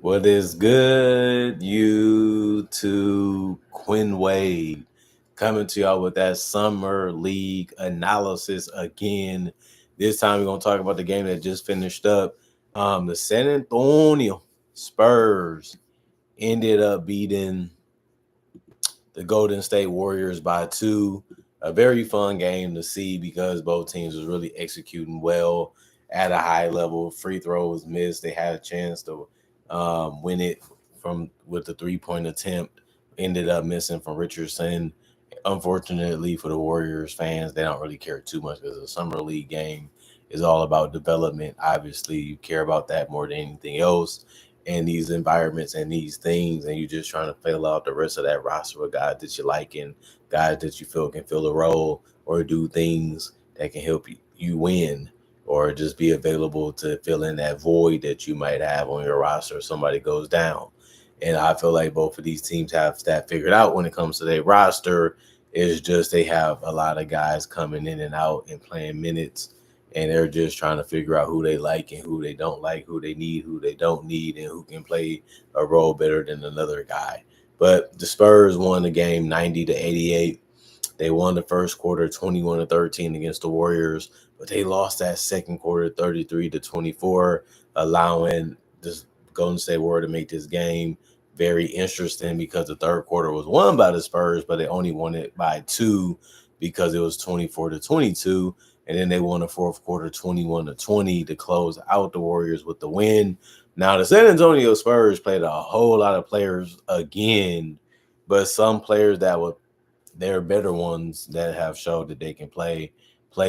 What is good, YouTube? Quinn Wade coming to y'all with that summer league analysis again. This time we're gonna talk about the game that just finished up. The San Antonio Spurs ended up beating the Golden State Warriors by 2. A very fun game to see because both teams was really executing well at a high level. Free throws missed. They had a chance to win it from with the 3-point attempt. Ended up missing from Richardson. Unfortunately for the Warriors fans, they don't really care too much because the summer league game is all about development. Obviously, you care about that more than anything else in these environments and these things, and you're just trying to fill out the rest of that roster with guys that you like and guys that you feel can fill a role or do things that can help you win or just be available to fill in that void that you might have on your roster if somebody goes down. And I feel like both of these teams have that figured out when it comes to their roster. It's just they have a lot of guys coming in and out and playing minutes, and they're just trying to figure out who they like and who they don't like, who they need, who they don't need, and who can play a role better than another guy. But the Spurs won the game 90-88. They won the first quarter 21-13 against the Warriors, but they lost that second quarter 33-24, allowing this Golden State Warriors to make this game very interesting because the third quarter was won by the Spurs, but they only won it by 2 because it was 24-22. And then they won the fourth quarter 21-20 to close out the Warriors with the win. Now, the San Antonio Spurs played a whole lot of players again, but some players they're better ones that have showed that they can play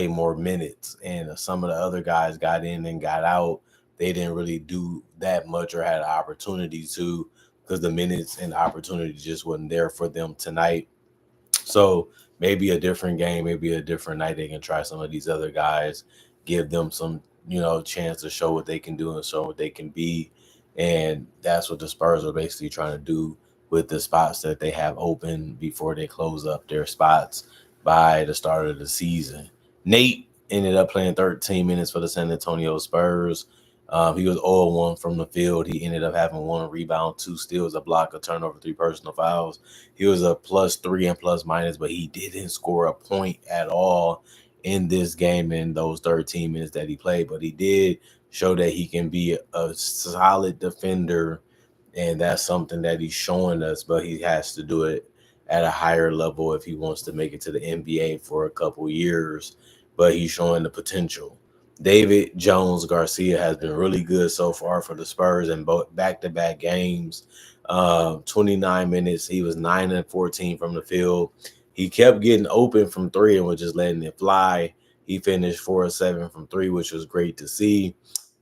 more minutes. And some of the other guys got in and got out. They didn't really do that much or had opportunity to because the minutes and the opportunity just wasn't there for them tonight. So maybe a different game, maybe a different night. They can try some of these other guys, give them some, chance to show what they can do and show what they can be. And that's what the Spurs are basically trying to do with the spots that they have open before they close up their spots by the start of the season. Nate ended up playing 13 minutes for the San Antonio Spurs. He was 0-1 from the field. He ended up having 1 rebound, 2 steals, a block, a turnover, 3 personal fouls. He was a +3 and plus minus, but he didn't score a point at all in this game in those 13 minutes that he played. But he did show that he can be a solid defender, and that's something that he's showing us, but he has to do it at a higher level if he wants to make it to the NBA for a couple years. But he's showing the potential. David Jones Garcia has been really good so far for the Spurs in both back-to-back games. 29 minutes. He was 9-14 from the field. He kept getting open from 3 and was just letting it fly. He finished 4-7 from 3, which was great to see.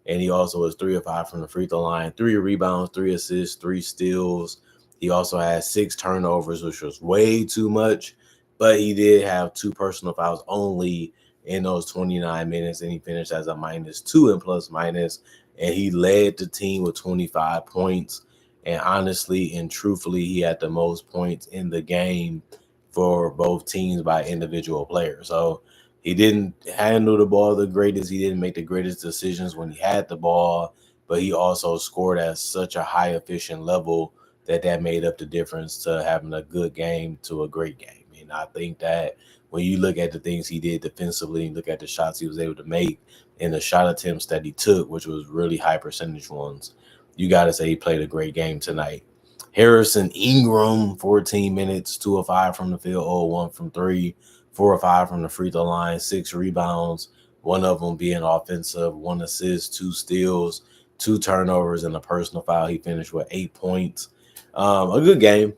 And he also was 3-5 from the free throw line, 3 rebounds, 3 assists, 3 steals. He also had 6 turnovers, which was way too much. But he did have 2 personal fouls only in those 29 minutes, and he finished as a -2 and plus minus. And he led the team with 25 points. And honestly and truthfully, he had the most points in the game for both teams by individual players. So he didn't handle the ball the greatest. He didn't make the greatest decisions when he had the ball, but he also scored at such a high efficient level that made up the difference to having a good game to a great game. And I think that when you look at the things he did defensively and look at the shots he was able to make and the shot attempts that he took, which was really high percentage ones, you got to say he played a great game tonight. Harrison Ingram, 14 minutes, 2-5 from the field, 0-1 from 3, 4-5 from the free throw line, 6 rebounds, one of them being offensive, 1 assist, 2 steals, 2 turnovers, and a personal foul. He finished with 8 points. A good game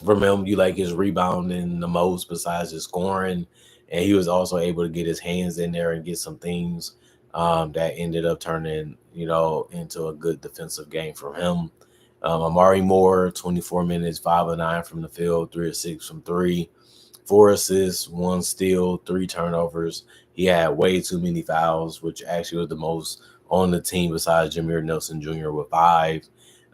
from him. You like his rebounding the most besides his scoring, and he was also able to get his hands in there and get some things that ended up turning, into a good defensive game for him. Amari Moore, 24 minutes, 5-9 from the field, 3-6 from 3, 4 assists, 1 steal, 3 turnovers. He had way too many fouls, which actually was the most on the team besides Jameer Nelson Jr. with 5.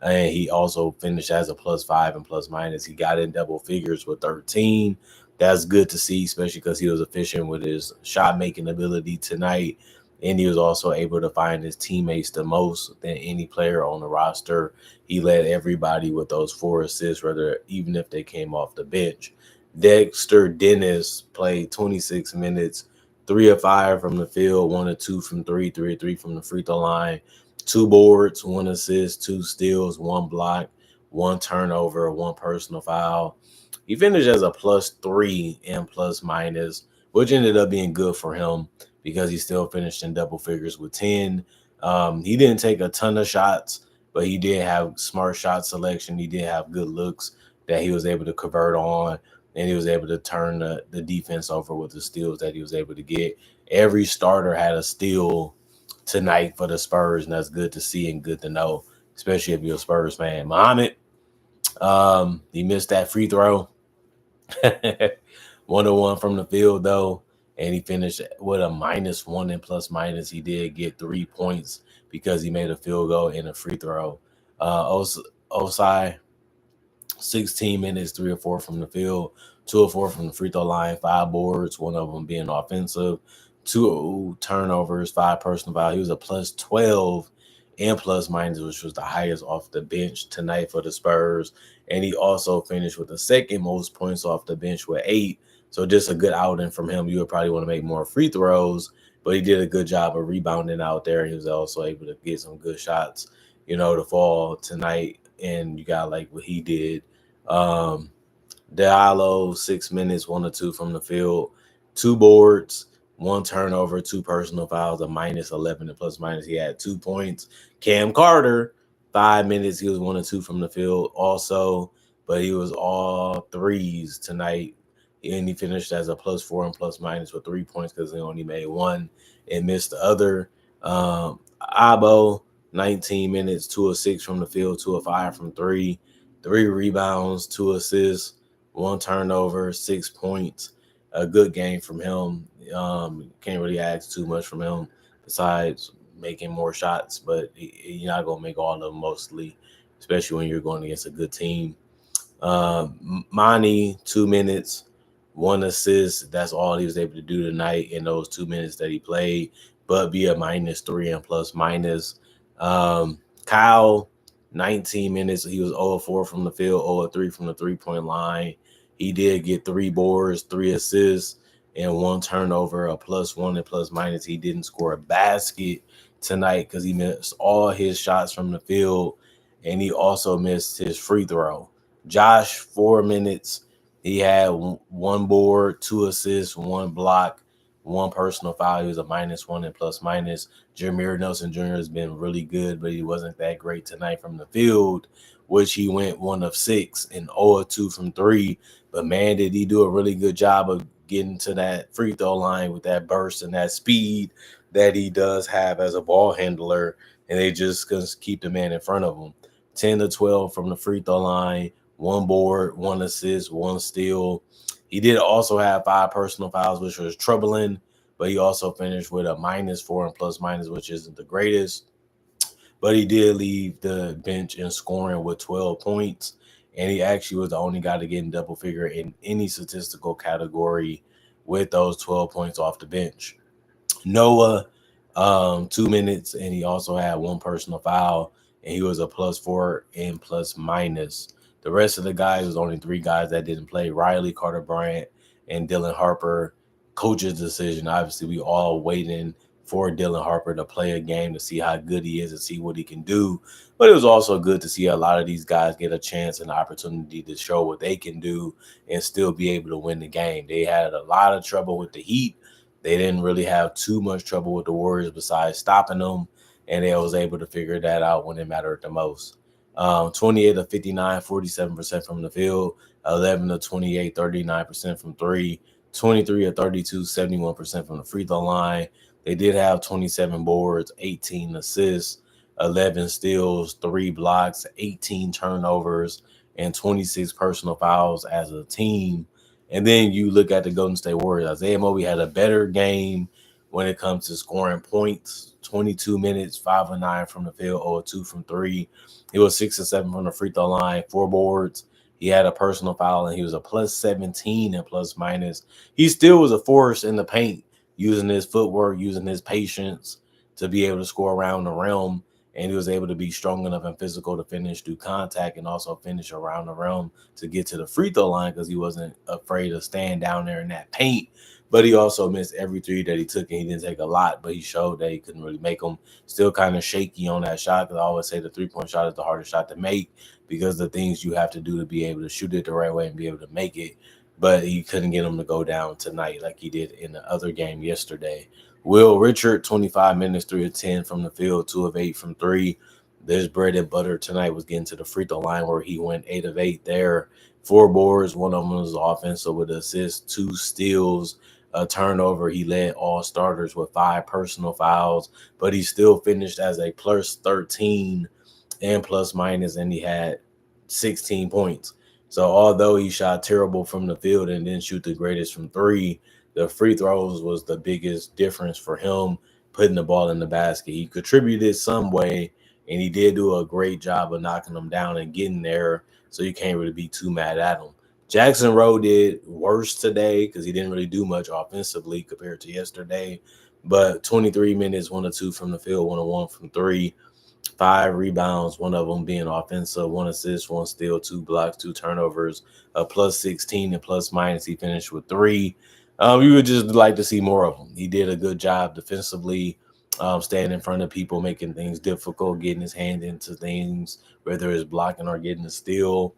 And he also finished as a +5 and plus minus. He got in double figures with 13. That's good to see, especially because he was efficient with his shot making ability tonight. and he was also able to find his teammates the most than any player on the roster. He led everybody with those 4 assists, even if they came off the bench. Dexter Dennis played 26 minutes, 3 of 5 from the field, 1 of 2 from 3, 3 of 3 from the free throw line, 2 boards, 1 assist, 2 steals, 1 block, 1 turnover, 1 personal foul. He finished as a +3 and plus minus, which ended up being good for him because he still finished in double figures with 10. He didn't take a ton of shots, but he did have smart shot selection. He did have good looks that he was able to convert on, and he was able to turn the defense over with the steals that he was able to get. Every starter had a steal tonight for the Spurs, and that's good to see and good to know, especially if you're a Spurs fan. Muhammad, he missed that free throw. 101 from the field, though, and he finished with a -1 and plus minus. He did get 3 points because he made a field goal and a free throw. Osai, 16 minutes, 3 or 4 from the field, 2 or 4 from the free throw line, 5 boards, 1 of them being offensive, 2 turnovers, 5 personal foul. He was a +12 and plus minus, which was the highest off the bench tonight for the Spurs. And he also finished with the second most points off the bench with 8. So just a good outing from him. You would probably want to make more free throws, but he did a good job of rebounding out there. He was also able to get some good shots, to fall tonight. And you got like what he did. Diallo, 6 minutes, 1 or 2 from the field, 2 boards, 1 turnover, 2 personal fouls, a -11 and plus minus. He had 2 points. Cam Carter, 5 minutes, he was 1 or 2 from the field also, but he was all threes tonight. And he finished as a +4 and plus minus with 3 points because he only made 1 and missed the other. Abo, 19 minutes, 2 of 6 from the field, 2 of 5 from 3, 3 rebounds, 2 assists, 1 turnover, 6 points. A good game from him. Can't really ask too much from him besides making more shots, but you're not going to make all of them mostly, especially when you're going against a good team. Monty, 2 minutes, 1 assist. That's all he was able to do tonight in those 2 minutes that he played, but be a -3 and plus minus. Kyle, 19 minutes. He was 0 of 4 from the field, 0 of 3 from the three-point line. He did get 3 boards, 3 assists, and 1 turnover, a +1 and plus minus. He didn't score a basket tonight because he missed all his shots from the field, and he also missed his free throw. Josh, 4 minutes. He had 1 board, 2 assists, 1 block, 1 personal foul. He was a -1 and plus minus. Jameer Nelson Jr. has been really good, but he wasn't that great tonight from the field, which he went 1 of 6 and 0 of 2 from 3. But man, did he do a really good job of getting to that free throw line with that burst and that speed that he does have as a ball handler. And they just gonna keep the man in front of him. 10 to 12 from the free throw line, 1 board, 1 assist, 1 steal. He did also have 5 personal fouls, which was troubling, but he also finished with a -4 and plus minus, which isn't the greatest. But he did leave the bench in scoring with 12 points, and he actually was the only guy to get in double figure in any statistical category with those 12 points off the bench. Noah, 2 minutes, and he also had 1 personal foul, and he was a +4 and plus minus. The rest of the guys was only 3 guys that didn't play: Riley, Carter Bryant, and Dylan Harper. Coach's decision. Obviously, we all waiting for Dylan Harper to play a game to see how good he is and see what he can do. But it was also good to see a lot of these guys get a chance and opportunity to show what they can do and still be able to win the game. They had a lot of trouble with the Heat. They didn't really have too much trouble with the Warriors besides stopping them, and they was able to figure that out when it mattered the most. 28 of 59, 47% from the field, 11 of 28, 39% from 3, 23 of 32, 71% from the free throw line. They did have 27 boards, 18 assists, 11 steals, 3 blocks, 18 turnovers, and 26 personal fouls as a team. And then you look at the Golden State Warriors. Isaiah Mobley had a better game when it comes to scoring points. 22 minutes, 5 of 9 from the field, 0 of 2 from 3. He was 6 of 7 from the free throw line, 4 boards. He had a personal foul, and he was a +17 and plus minus. He still was a force in the paint using his footwork, using his patience to be able to score around the rim. And he was able to be strong enough and physical to finish through contact and also finish around the rim to get to the free throw line because he wasn't afraid to stand down there in that paint. But he also missed every three that he took, and he didn't take a lot, but he showed that he couldn't really make them. Still kind of shaky on that shot because I always say the three-point shot is the hardest shot to make because the things you have to do to be able to shoot it the right way and be able to make it. But he couldn't get him to go down tonight like he did in the other game yesterday. Will Richard, 25 minutes, 3 of 10 from the field, 2 of 8 from 3. This bread and butter tonight was getting to the free throw line where he went 8 of 8 there. 4 boards, one of them was offensive with assists, 2 steals, a turnover. He led all starters with 5 personal fouls, but he still finished as a plus 13 and plus minus, and he had 16 points. So although he shot terrible from the field and didn't shoot the greatest from 3, the free throws was the biggest difference for him putting the ball in the basket. He contributed some way, and he did do a great job of knocking them down and getting there, so you can't really be too mad at him. Jackson Rowe did worse today because he didn't really do much offensively compared to yesterday, but 23 minutes, 1 of 2 from the field, 1 of 1 from 3. 5 rebounds, one of them being offensive, 1 assist, 1 steal, 2 blocks, 2 turnovers, plus 16 and plus minus. He finished with 3. We would just like to see more of him. He did a good job defensively, staying in front of people, making things difficult, getting his hand into things, whether it's blocking or getting a steal.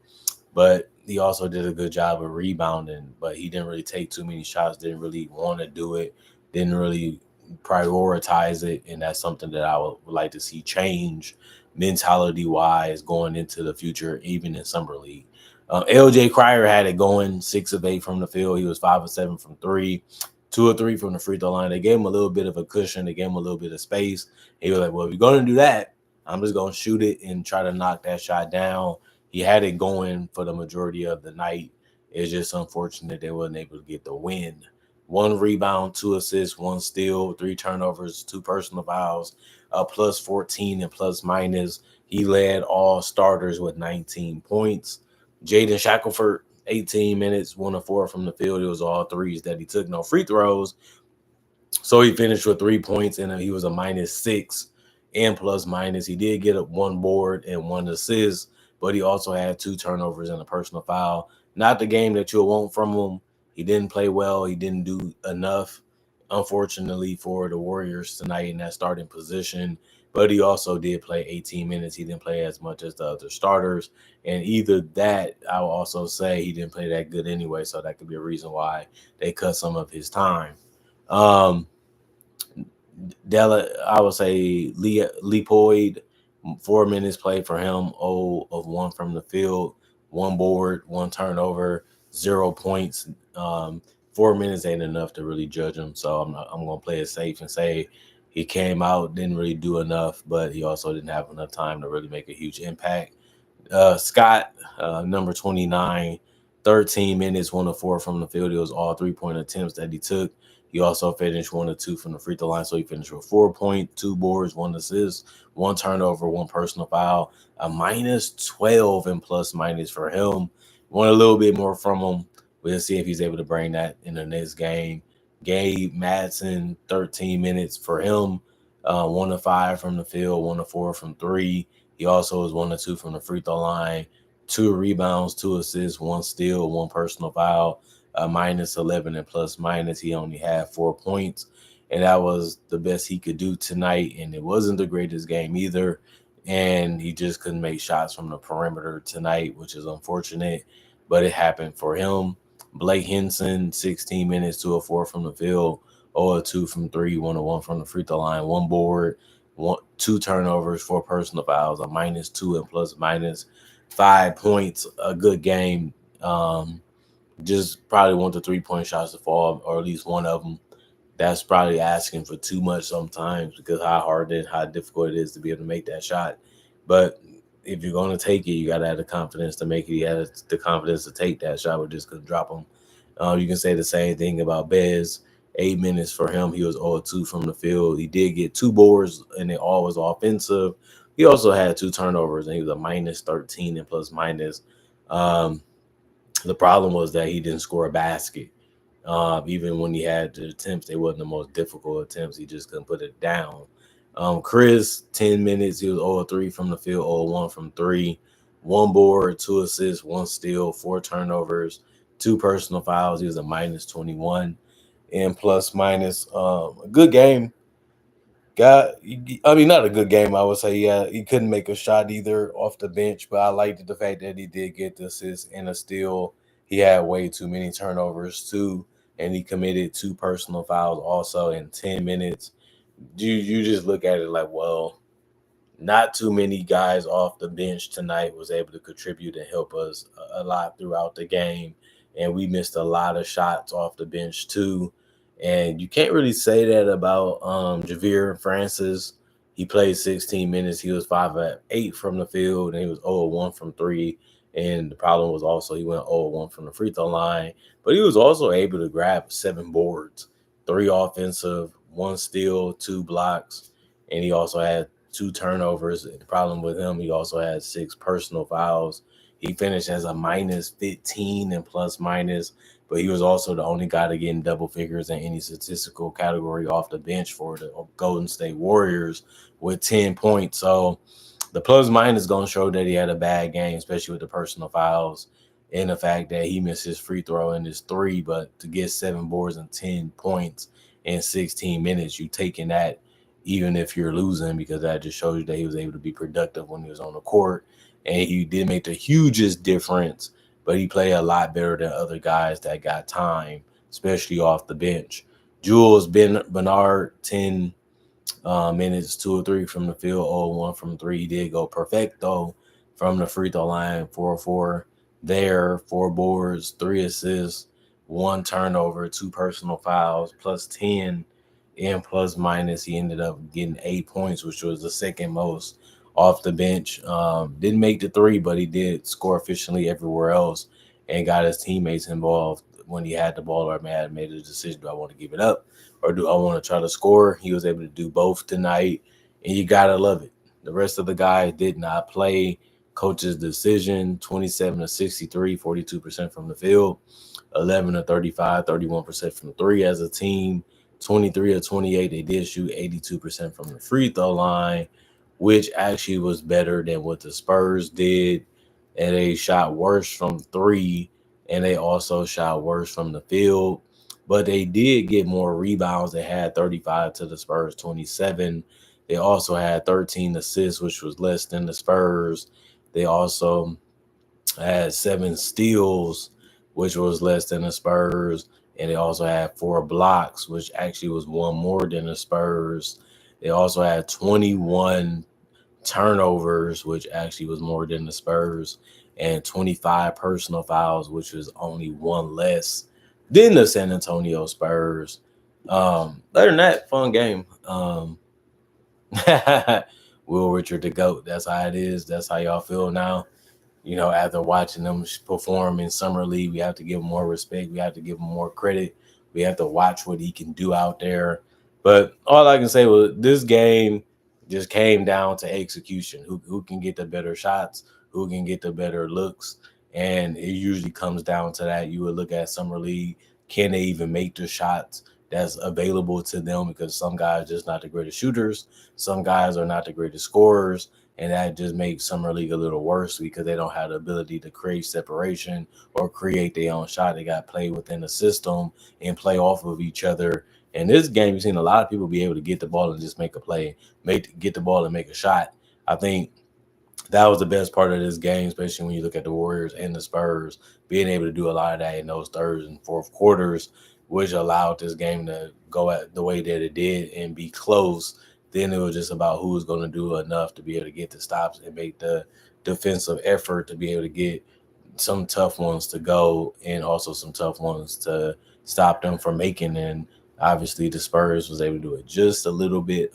But he also did a good job of rebounding, but he didn't really take too many shots, didn't really want to do it, didn't really prioritize it, and that's something that I would like to see change mentality wise going into the future, even in summer league. LJ Cryer had it going, 6 of 8 from the field. He was 5 of 7 from 3, 2 of 3 from the free throw line. They gave him a little bit of a cushion. They gave him a little bit of space. He was like, well, if you're going to do that, I'm just going to shoot it and try to knock that shot down. He had it going for the majority of the night. It's just unfortunate they wasn't able to get the win. 1 rebound, 2 assists, 1 steal, 3 turnovers, 2 personal fouls, plus 14 and plus minus. He led all starters with 19 points. Jaden Shackelford, 18 minutes, 1 of 4 from the field. It was all threes that he took, no free throws. So he finished with 3 points, and he was a -6 and plus minus. He did get 1 board and 1 assist, but he also had 2 turnovers and a personal foul. Not the game that you'll want from him. He didn't play well. He didn't do enough, unfortunately, for the Warriors tonight in that starting position. But he also did play 18 minutes. He didn't play as much as the other starters. And either that, I will also say he didn't play that good anyway. So that could be a reason why they cut some of his time. I would say Leopold, 4 minutes played for him, 0 of 1 from the field, 1 board, 1 turnover, 0 points. 4 minutes ain't enough to really judge him, so I'm going to play it safe and say he came out, didn't really do enough, but he also didn't have enough time to really make a huge impact. Scott, number 29, 13 minutes, 1 of 4 from the field. It was all 3-point attempts that he took. He also finished 1 of 2 from the free throw line, so he finished with 4 points, 2 boards, 1 assist, 1 turnover, 1 personal foul, a -12 and plus minus for him. Want a little bit more from him. We'll see if he's able to bring that in the next game. Gabe Madsen, 13 minutes for him, 1 of 5 from the field, 1 of 4 from 3. He also was 1 of 2 from the free throw line, 2 rebounds, 2 assists, 1 steal, 1 personal foul, -11 and plus minus. He only had 4 points, and that was the best he could do tonight. And it wasn't the greatest game either. And he just couldn't make shots from the perimeter tonight, which is unfortunate, but it happened for him. Blake Henson, 16 minutes, 2 of 4 from the field, 0 of 2 from 3, 1 of 1 from the free throw line, 1 board, 2 turnovers, 4 personal fouls, a -2 and plus minus, 5 points, a good game. Just probably want the 3-point shots to fall, or at least one of them. That's probably asking for too much sometimes because how difficult it is to be able to make that shot. But if you're going to take it, you got to have the confidence to make it. You have the confidence to take that shot. We're just going to drop them. You can say the same thing about Bez. 8 minutes for him. He was 0 of 2 from the field. He did get 2 boards, and it all was offensive. He also had 2 turnovers, and he was a -13 and plus minus. The problem was that he didn't score a basket. Even when he had the attempts, they wasn't the most difficult attempts. He just couldn't put it down. Chris, 10 minutes, he was 0-3 from the field, 0-1 from three, one board, two assists, one steal, four turnovers, two personal fouls. He was a minus 21 and plus minus. A good game. Not a good game, I would say. Yeah, he couldn't make a shot either off the bench, but I liked the fact that he did get the assist and a steal. He had way too many turnovers too, and he committed two personal fouls also in 10 minutes. You just look at it like, well, not too many guys off the bench tonight was able to contribute and help us a lot throughout the game. And we missed a lot of shots off the bench too. And you can't really say that about Javier Francis. He played 16 minutes. He was 5 of 8 from the field, and he was 0-1 from three. And the problem was also he went 0-1 from the free throw line. But he was also able to grab 7 boards, 3 offensive, 1 steal, 2 blocks. And he also had 2 turnovers. The problem with him, he also had 6 personal fouls. He finished as a minus 15 and plus minus, but he was also the only guy to get in double figures in any statistical category off the bench for the Golden State Warriors with 10 points. So the plus minus is going to show that he had a bad game, especially with the personal fouls and the fact that he missed his free throw and his 3, but to get 7 boards and 10 points in 16 minutes, you taking that even if you're losing, because that just shows you that he was able to be productive when he was on the court. And he did make the hugest difference, but he played a lot better than other guys that got time, especially off the bench. Jules Bernard, 10 minutes, 2 or 3 from the field, 0-1 from three. He did go perfecto from the free throw line, 4-4 there, 4 boards, 3 assists, 1 turnover, 2 personal fouls, plus 10 and plus minus. He ended up getting 8 points, which was the second most off the bench. Didn't make the 3, but he did score efficiently everywhere else and got his teammates involved when he had the ball or made a decision. Do I want to give it up or do I want to try to score? He was able to do both tonight, and you got to love it. The rest of the guys did not play. Coach's decision, 27 of 63, 42% from the field, 11 of 35, 31% from 3 as a team. 23 of 28, they did shoot 82% from the free throw line, which actually was better than what the Spurs did. And they shot worse from 3, and they also shot worse from the field. But they did get more rebounds. They had 35 to the Spurs 27. They also had 13 assists, which was less than the Spurs. They also had 7 steals, which was less than the Spurs. And they also had 4 blocks, which actually was 1 more than the Spurs. They also had 21 turnovers, which actually was more than the Spurs, and 25 personal fouls, which was only 1 less than the San Antonio Spurs. Other than that, fun game. Will Richard the GOAT. That's how it is. That's how y'all feel now. After watching them perform in Summer League, we have to give him more respect. We have to give him more credit. We have to watch what he can do out there. But all I can say was this game just came down to execution. Who can get the better shots? Who can get the better looks? And it usually comes down to that. You would look at Summer League. Can they even make the shots that's available to them? Because some guys are just not the greatest shooters. Some guys are not the greatest scorers. And that just makes Summer League a little worse because they don't have the ability to create separation or create their own shot. They got to play within the system and play off of each other. In this game, you've seen a lot of people be able to get the ball and just make a play, get the ball and make a shot. I think that was the best part of this game, especially when you look at the Warriors and the Spurs, being able to do a lot of that in those third and fourth quarters, which allowed this game to go at the way that it did and be close. Then it was just about who was going to do enough to be able to get the stops and make the defensive effort to be able to get some tough ones to go and also some tough ones to stop them from making. And obviously the Spurs was able to do it just a little bit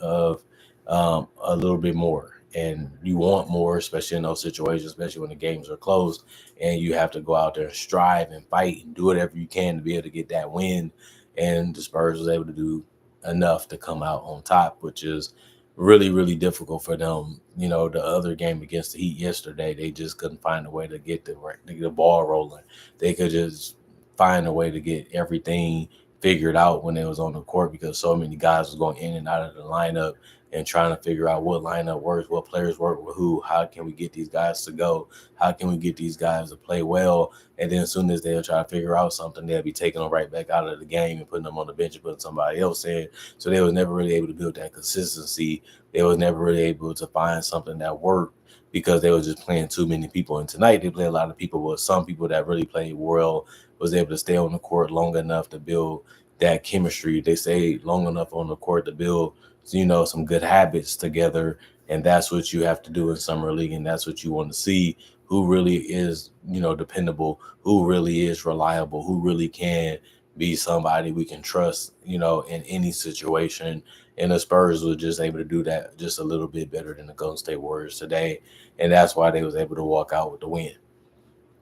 more. And you want more, especially in those situations, especially when the games are close and you have to go out there and strive and fight and do whatever you can to be able to get that win. And the Spurs was able to do enough to come out on top, which is really, really difficult for them. The other game against the Heat yesterday, they just couldn't find a way to get the ball rolling. They could just find a way to get everything figured out when they was on the court, because so many guys was going in and out of the lineup and trying to figure out what lineup works, what players work with who, how can we get these guys to go, how can we get these guys to play well. And then as soon as they'll try to figure out something, they'll be taking them right back out of the game and putting them on the bench and putting somebody else in. So they was never really able to build that consistency. They was never really able to find something that worked, because they was just playing too many people. And tonight they play a lot of people, but some people that really played well was able to stay on the court long enough to build that chemistry. They stayed long enough on the court to build, some good habits together. And that's what you have to do in summer league. And that's what you want to see, who really is, dependable, who really is reliable, who really can be somebody we can trust, in any situation. And the Spurs were just able to do that just a little bit better than the Golden State Warriors today. And that's why they was able to walk out with the win.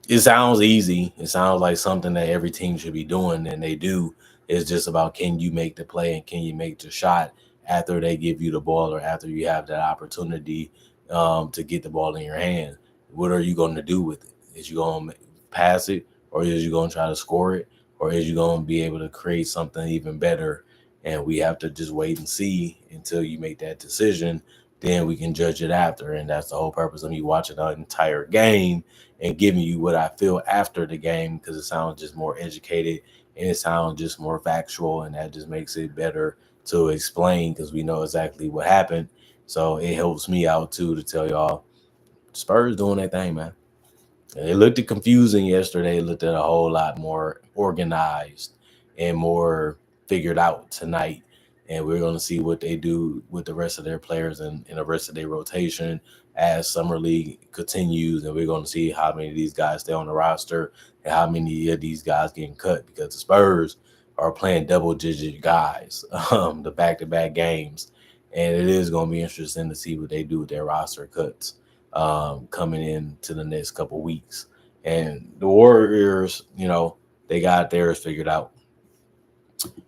It sounds easy. It sounds like something that every team should be doing, and they do. It's just about, can you make the play and can you make the shot after they give you the ball, or after you have that opportunity to get the ball in your hand. What are you going to do with it? Is you going to pass it, or is you going to try to score it, or is you going to be able to create something even better? And we have to just wait and see until you make that decision. Then we can judge it after. And that's the whole purpose of me watching the entire game and giving you what I feel after the game, because it sounds just more educated and it sounds just more factual, and that just makes it better to explain, because we know exactly what happened. So it helps me out too to tell y'all, Spurs doing that thing, man. And it looked confusing yesterday. It looked at a whole lot more organized and more figured out tonight. And we're going to see what they do with the rest of their players and the rest of their rotation as Summer League continues. And we're going to see how many of these guys stay on the roster and how many of these guys getting cut, because the Spurs are playing double-digit guys, the back-to-back games. And it is going to be interesting to see what they do with their roster cuts coming into the next couple weeks. And the Warriors, they got theirs figured out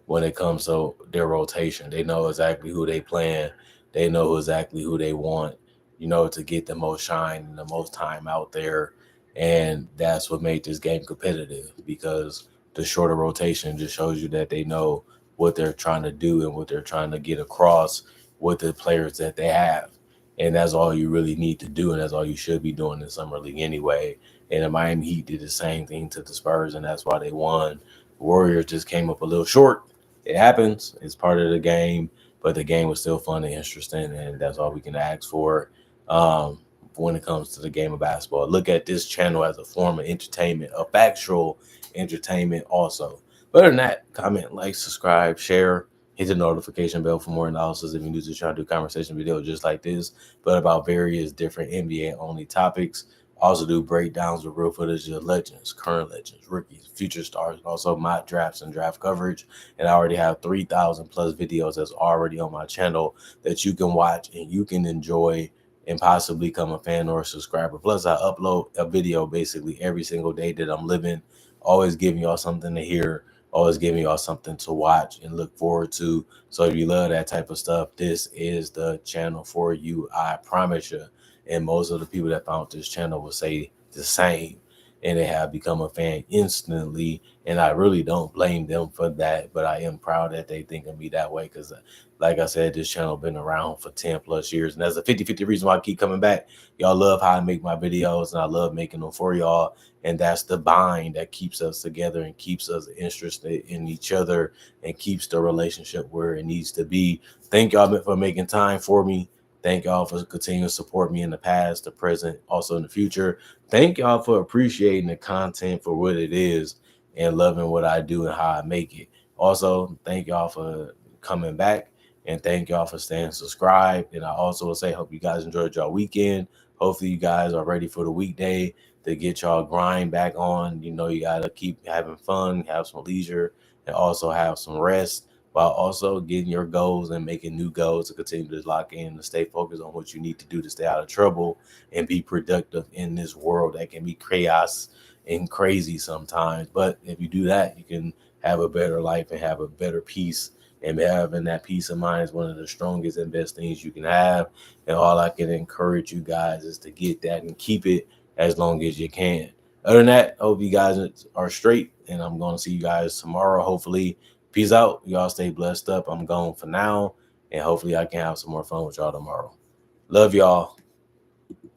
when it comes to their rotation. They know exactly who they playing. They know exactly who they want, to get the most shine and the most time out there. And that's what made this game competitive, because the shorter rotation just shows you that they know what they're trying to do and what they're trying to get across with the players that they have. And that's all you really need to do, and that's all you should be doing in Summer League anyway. And the Miami Heat did the same thing to the Spurs, and that's why they won. The Warriors just came up a little short. It happens. It's part of the game, but the game was still fun and interesting, and that's all we can ask for when it comes to the game of basketball. Look at this channel as a form of entertainment, a factual entertainment also. But other than that, comment, like, subscribe, share. Hit the notification bell for more analysis if you're new to trying to do conversation videos just like this, but about various different NBA-only topics. I also do breakdowns with real footage of legends, current legends, rookies, future stars, and also mock drafts and draft coverage. And I already have 3,000 plus videos that's already on my channel that you can watch and you can enjoy and possibly become a fan or a subscriber. Plus, I upload a video basically every single day that I'm living, always giving y'all something to hear, always giving y'all something to watch and look forward to. So if you love that type of stuff, this is the channel for you. I promise you. And most of the people that found this channel will say the same, and they have become a fan instantly. And I really don't blame them for that, but I am proud that they think of me that way, because like I said, this channel been around for 10 plus years, and that's a 50-50 reason why I keep coming back. Y'all love how I make my videos, and I love making them for y'all. And that's the bind that keeps us together and keeps us interested in each other and keeps the relationship where it needs to be. Thank y'all for making time for me. Thank y'all for continuing to support me in the past, the present, also in the future. Thank y'all for appreciating the content for what it is and loving what I do and how I make it. Also, thank y'all for coming back, and thank y'all for staying subscribed. And I also will say, hope you guys enjoyed y'all weekend. Hopefully you guys are ready for the weekday to get y'all grind back on. You got to keep having fun, have some leisure, and also have some rest, while also getting your goals and making new goals to continue to lock in and stay focused on what you need to do to stay out of trouble and be productive in this world that can be chaos and crazy sometimes. But if you do that, you can have a better life and have a better peace. And having that peace of mind is one of the strongest and best things you can have. And all I can encourage you guys is to get that and keep it as long as you can. Other than that, I hope you guys are straight, and I'm going to see you guys tomorrow. Hopefully, peace out. Y'all stay blessed up. I'm going for now, and hopefully I can have some more fun with y'all tomorrow. Love y'all.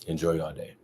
Enjoy y'all day.